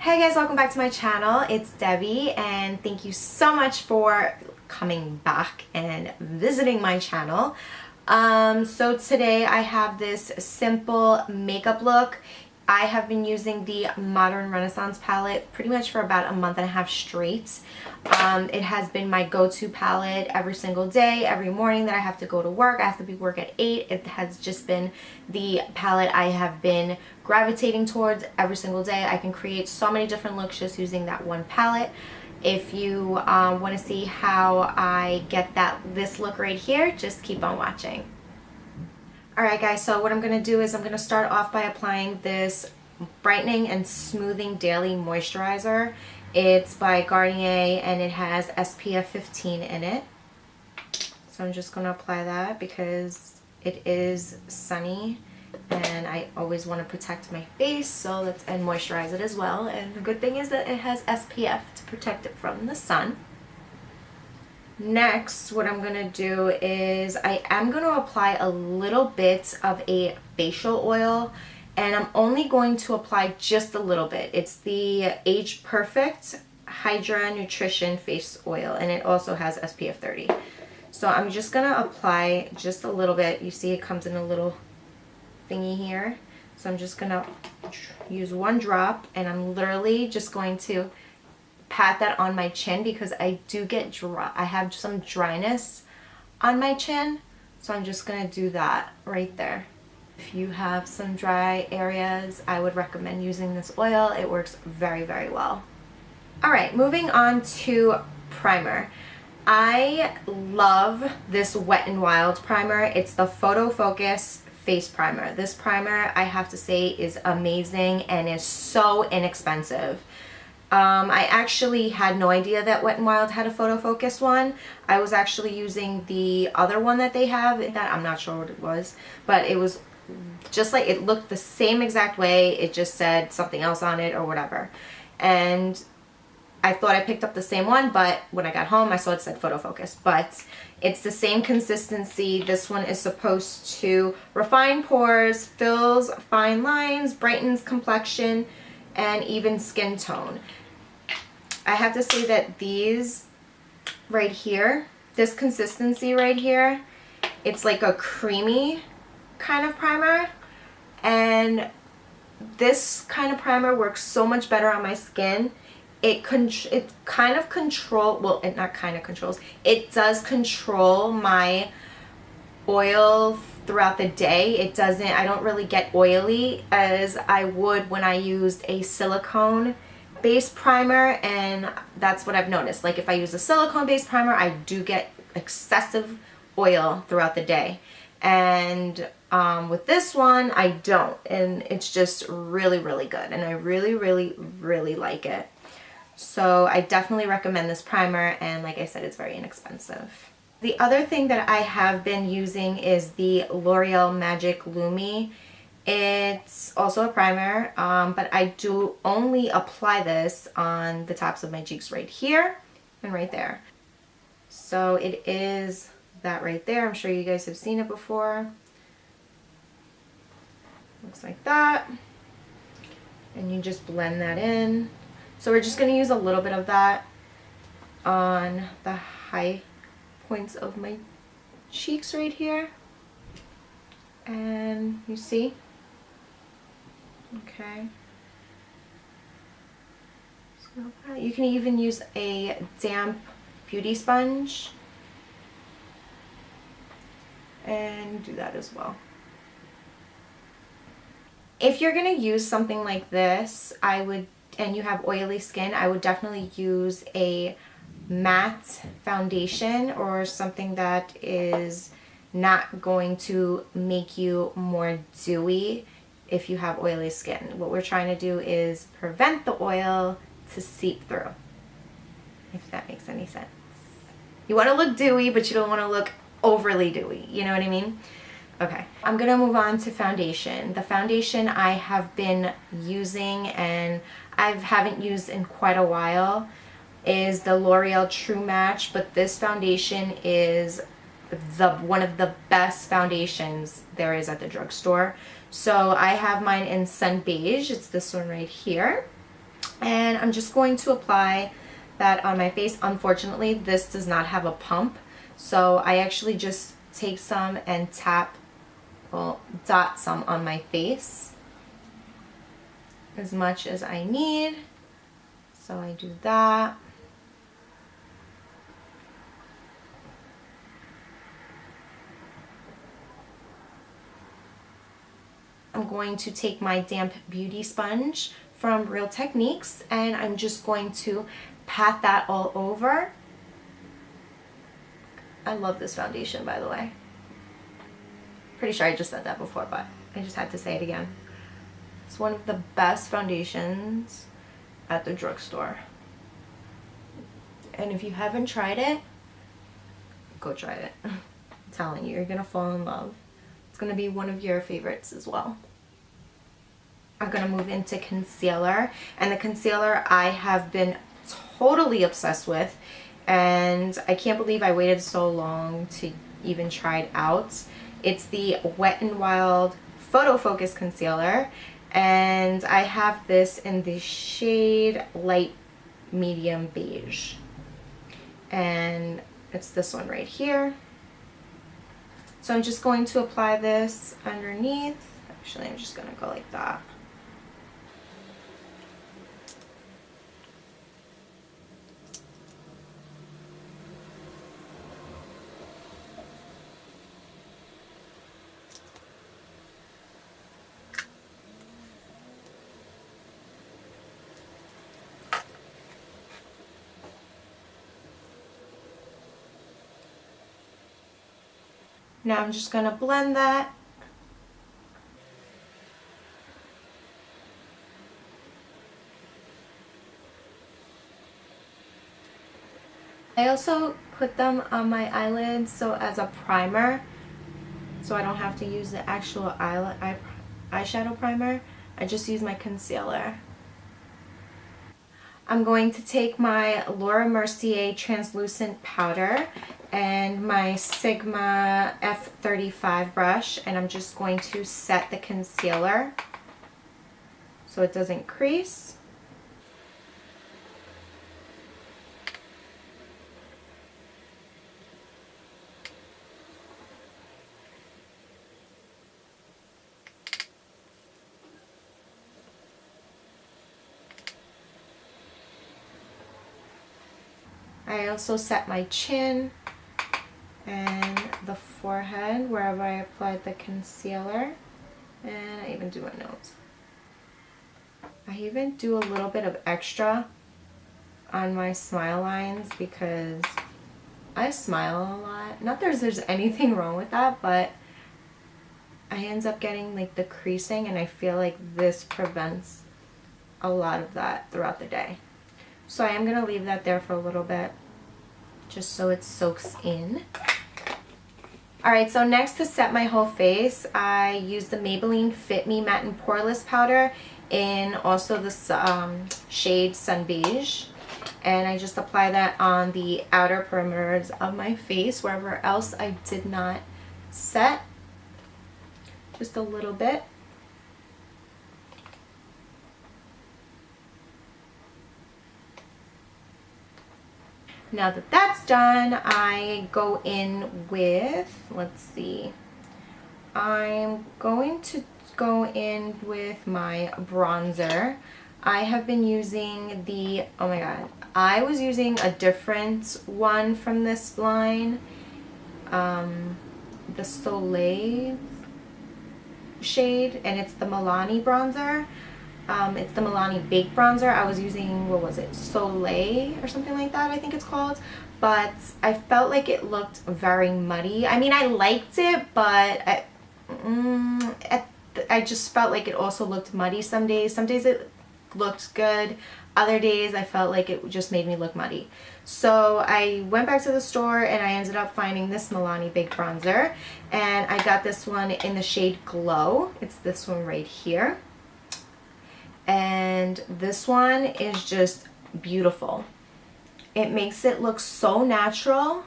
Hey guys, welcome back to my channel. It's Debbie and thank you so much for coming back and visiting my channel. So today I have this simple makeup look. I have been using the Modern Renaissance palette pretty much for about a month and a half straight. It has been my go-to palette every single day, every morning that I have to go to work. I have to be work at 8. It has just been the palette I have been gravitating towards every single day. I can create so many different looks just using that one palette. If you want to see how I get this look right here, just keep on watching. Alright guys, so what I'm going to do is I'm going to start off by applying this Brightening and Smoothing Daily Moisturizer. It's by Garnier and it has SPF 15 in it. So I'm just going to apply that because it is sunny and I always want to protect my face, and moisturize it as well. And the good thing is that it has SPF to protect it from the sun. Next, what I'm going to do is I am going to apply a little bit of a facial oil, and I'm only going to apply just a little bit. It's the Age Perfect Hydra Nutrition Face Oil, and it also has SPF 30. So I'm just going to apply just a little bit. You see it comes in a little thingy here. So I'm just going to use one drop, and I'm literally just going to pat that on my chin because I do get dry. I have some dryness on my chin, so I'm just gonna do that right there. If you have some dry areas, I would recommend using this oil. It works very, very well. Alright, moving on to primer. I love this Wet n Wild primer. It's the Photo Focus Face Primer. This primer, I have to say, is amazing and is so inexpensive. I actually had no idea that Wet n Wild had a photo focus one. I was actually using the other one that they have, that I'm not sure what it was, but it was just like, it looked the same exact way. It just said something else on it or whatever. And I thought I picked up the same one, but when I got home I saw it said photo focus. But it's the same consistency. This one is supposed to refine pores, fills fine lines, brightens complexion, and even skin tone. I have to say that these right here, this consistency right here, it's like a creamy kind of primer, and this kind of primer works so much better on my skin. It kind of control, well, it not kind of controls, it does control my oil throughout the day. It doesn't, I don't really get oily as I would when I used a silicone based primer, and that's what I've noticed. Like if I use a silicone based primer, I do get excessive oil throughout the day, and with this one I don't, and it's just really, really good, and I really, really, really like it. So I definitely recommend this primer, and like I said, it's very inexpensive. The other thing that I have been using is the L'Oreal Magic Lumi. It's also a primer, but I do only apply this on the tops of my cheeks right here and right there. So it is that right there. I'm sure you guys have seen it before. Looks like that. And you just blend that in. So we're just going to use a little bit of that on the high points of my cheeks right here, and you see, okay, so you can even use a damp beauty sponge and do that as well. If you're going to use something like this, and you have oily skin, I would definitely use a matte foundation or something that is not going to make you more dewy if you have oily skin. What we're trying to do is prevent the oil to seep through, if that makes any sense. You want to look dewy, but you don't want to look overly dewy, you know what I mean? Okay, I'm gonna move on to foundation. The foundation I have been using and I haven't used in quite a while is the L'Oreal True Match, but this foundation is one of the best foundations there is at the drugstore. So I have mine in Sun Beige. It's this one right here. And I'm just going to apply that on my face. Unfortunately, this does not have a pump, so I actually just take some and tap, well, dot some on my face as much as I need. So I do that. I'm going to take my damp beauty sponge from Real Techniques and I'm just going to pat that all over. I love this foundation, by the way. Pretty sure I just said that before, but I just had to say it again. It's one of the best foundations at the drugstore. And if you haven't tried it, go try it. I'm telling you, you're gonna fall in love. It's gonna be one of your favorites as well. I'm gonna move into concealer, and the concealer I have been totally obsessed with, and I can't believe I waited so long to even try it out. It's the Wet n Wild Photo Focus Concealer, and I have this in the shade Light Medium Beige, and it's this one right here. So I'm just going to apply this underneath. Actually, I'm just gonna go like that. Now I'm just gonna blend that. I also put them on my eyelids so as a primer, so I don't have to use the actual eyeshadow primer. I just use my concealer. I'm going to take my Laura Mercier translucent powder and my Sigma F35 brush, and I'm just going to set the concealer so it doesn't crease. I also set my chin and the forehead wherever I applied the concealer, and I even do my nose. I even do a little bit of extra on my smile lines because I smile a lot. Not that there's anything wrong with that, but I end up getting like the creasing, and I feel like this prevents a lot of that throughout the day. So I am going to leave that there for a little bit just so it soaks in. Alright, so next to set my whole face, I use the Maybelline Fit Me Matte and Poreless Powder in also the shade Sun Beige. And I just apply that on the outer perimeters of my face, wherever else I did not set. Just a little bit. Now that that's done, I go in with, let's see, I'm going to go in with my bronzer. I have been using the, oh my god, I was using a different one from this line, the Soleil shade, and it's the Milani bronzer. It's the Milani Baked Bronzer. I was using, what was it, Soleil or something like that, I think it's called. But I felt like it looked very muddy. I mean, I liked it, but I just felt like it also looked muddy some days. Some days it looked good. Other days I felt like it just made me look muddy. So I went back to the store and I ended up finding this Milani Baked Bronzer. And I got this one in the shade Glow. It's this one right here. And this one is just beautiful. It makes it look so natural.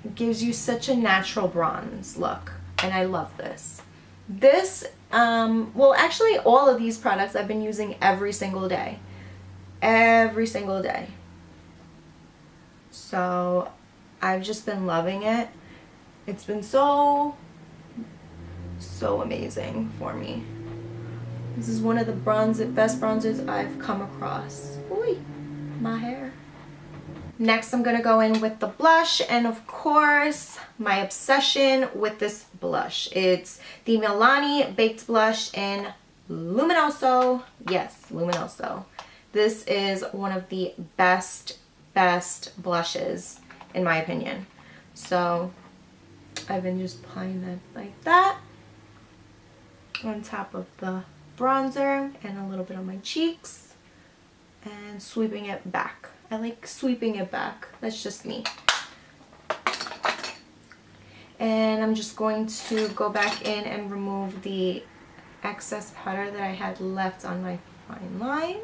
It gives you such a natural bronze look, and I love this. This Well, actually, all of these products I've been using every single day. Every single day. So I've just been loving it. It's been so amazing for me. This is one of the best bronzers I've come across. Ooh, my hair. Next, I'm gonna go in with the blush, and of course, my obsession with this blush. It's the Milani Baked Blush in Luminoso. Yes, Luminoso. This is one of the best blushes, in my opinion. So, I've been just applying that like that on top of the bronzer and a little bit on my cheeks and sweeping it back. I like sweeping it back. That's just me. And I'm just going to go back in and remove the excess powder that I had left on my fine lines.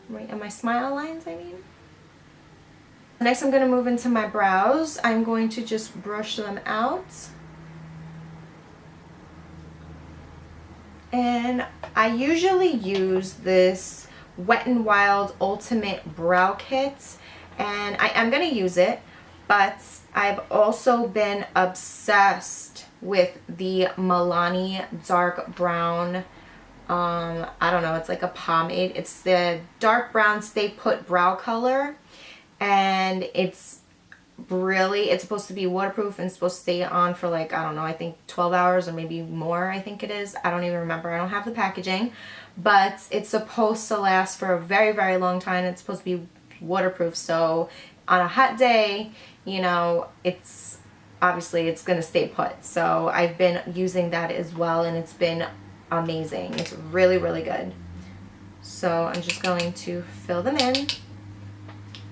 Right, on my smile lines, I mean. Next, I'm going to move into my brows. I'm going to just brush them out. And I usually use this Wet n Wild Ultimate Brow Kit, and I am going to use it, but I've also been obsessed with the Milani Dark Brown, I don't know, it's like a pomade. It's the dark brown Stay Put brow color, and it's supposed to be waterproof and supposed to stay on for like, I don't know, I think 12 hours or maybe more, I think it is. I don't even remember. I don't have the packaging, but it's supposed to last for a very long time. It's supposed to be waterproof, so on a hot day, you know, it's obviously it's gonna stay put. So I've been using that as well, and it's been amazing. It's really good. So I'm just going to fill them in.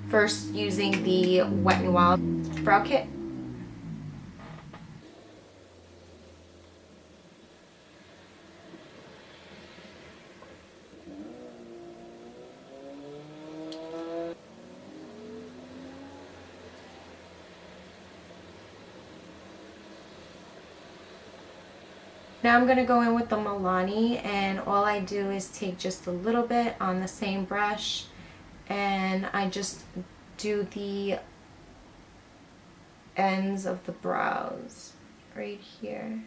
First, using the Wet n Wild Brow Kit. Now I'm going to go in with the Milani, and all I do is take just a little bit on the same brush, and I just do the ends of the brows right here.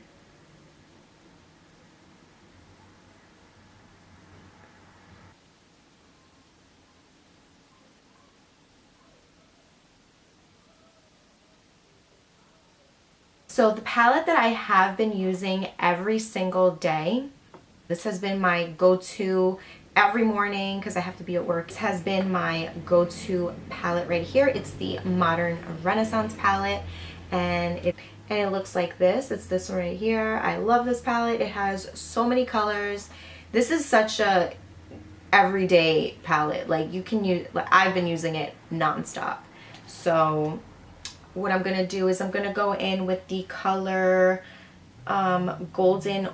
So the palette that I have been using every single day, this has been my go-to every morning because I have to be at work. This has been my go-to palette right here. It's the Modern Renaissance palette, and it looks like this. It's this one right here. I love this palette. It has so many colors. This is such a everyday palette. Like, you can use, like, I've been using it nonstop. So what I'm gonna do is I'm gonna go in with the color Golden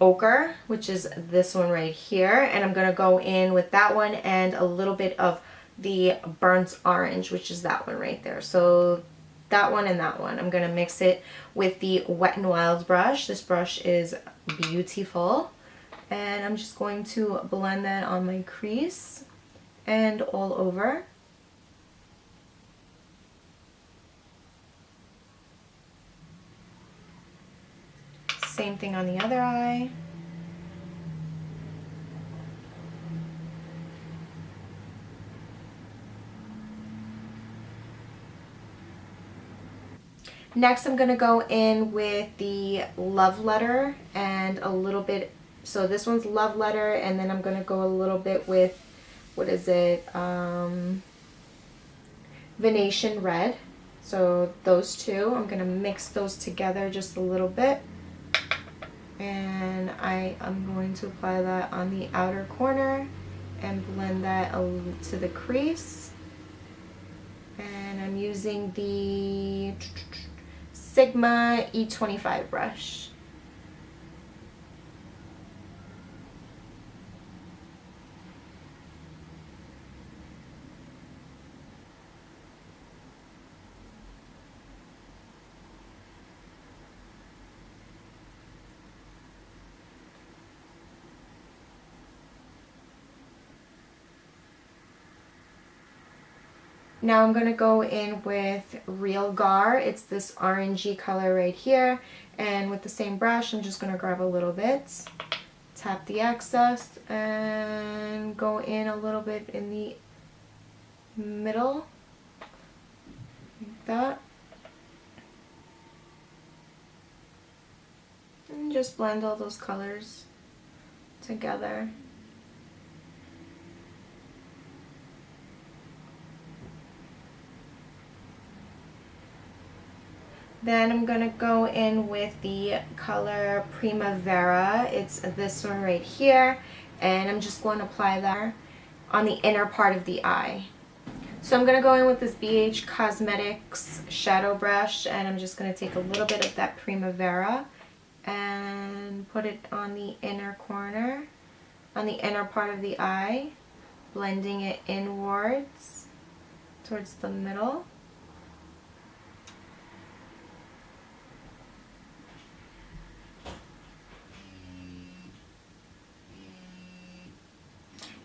Ochre, which is this one right here, and I'm gonna go in with that one and a little bit of the Burnt Orange, which is that one right there. So that one and that one. I'm gonna mix it with the Wet n Wild brush. This brush is beautiful, and I'm just going to blend that on my crease and all over. Same thing on the other eye. Next, I'm going to go in with the Love Letter and a little bit, so this one's Love Letter, and then I'm going to go a little bit with, what is it, Venetian Red. So those two, I'm going to mix those together just a little bit. And I am going to apply that on the outer corner and blend that to the crease. And I'm using the Sigma E25 brush. Now I'm going to go in with Real Gar. It's this orangey color right here. And with the same brush, I'm just going to grab a little bit, tap the excess, and go in a little bit in the middle, like that. And just blend all those colors together. Then I'm going to go in with the color Primavera. It's this one right here. And I'm just going to apply that on the inner part of the eye. So I'm going to go in with this BH Cosmetics shadow brush, and I'm just going to take a little bit of that Primavera and put it on the inner corner, on the inner part of the eye, blending it inwards towards the middle.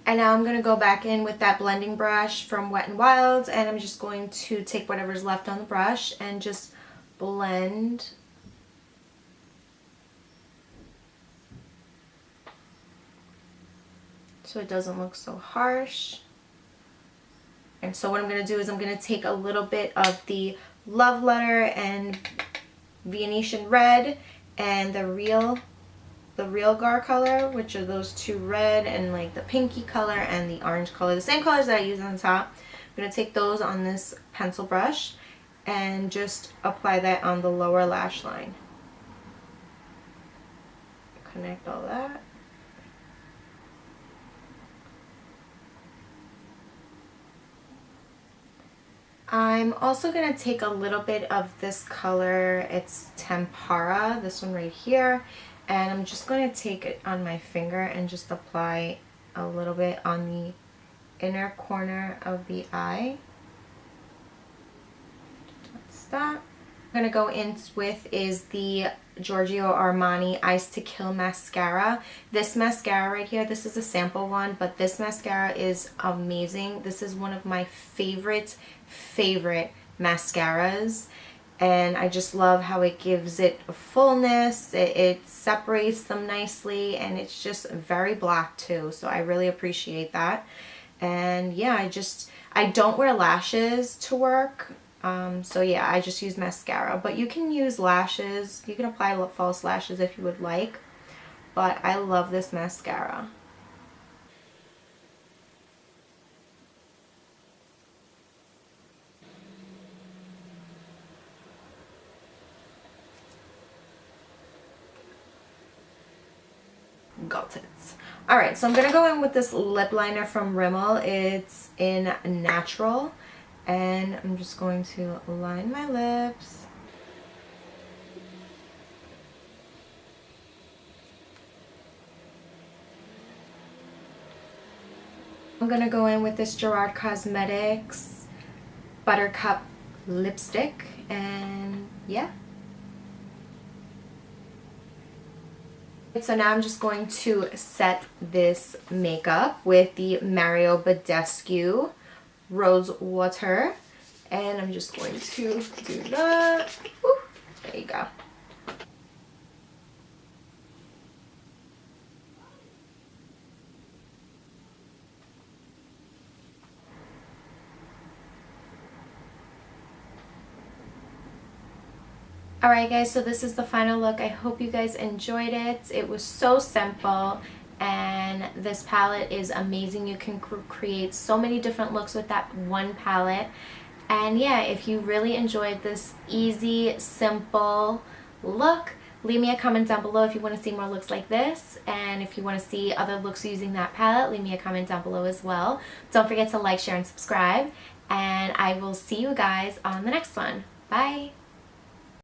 And now I'm going to go back in with that blending brush from Wet n Wild, and I'm just going to take whatever's left on the brush and just blend so it doesn't look so harsh. And so what I'm going to do is I'm going to take a little bit of the Love Letter and Venetian Red and the Real Gar color, which are those two red and like the pinky color and the orange color, the same colors that I use on the top. I'm going to take those on this pencil brush and just apply that on the lower lash line. Connect all that. I'm also going to take a little bit of this color, it's Tempera, this one right here, and I'm just going to take it on my finger and just apply a little bit on the inner corner of the eye. That's that. I'm going to go in with is the Giorgio Armani Eyes to Kill mascara. This mascara right here, this is a sample one, but this mascara is amazing. This is one of my favorite mascaras, and I just love how it gives it a fullness. It separates them nicely, and it's just very black too, so I really appreciate that. And yeah, I don't wear lashes to work. So yeah, I just use mascara, but you can use lashes. You can apply false lashes if you would like, but I love this mascara. Got it. Alright, so I'm going to go in with this lip liner from Rimmel. It's in Natural. And I'm just going to line my lips. I'm going to go in with this Gerard Cosmetics Buttercup lipstick, and yeah. So now I'm just going to set this makeup with the Mario Badescu Rose Water, and I'm just going to do that. Woo, there you go. Alright guys, so this is the final look. I hope you guys enjoyed it. It was so simple, and this palette is amazing. You can create so many different looks with that one palette. And yeah, if you really enjoyed this easy, simple look, leave me a comment down below if you want to see more looks like this. And if you want to see other looks using that palette, leave me a comment down below as well. Don't forget to like, share, and subscribe. And I will see you guys on the next one. Bye!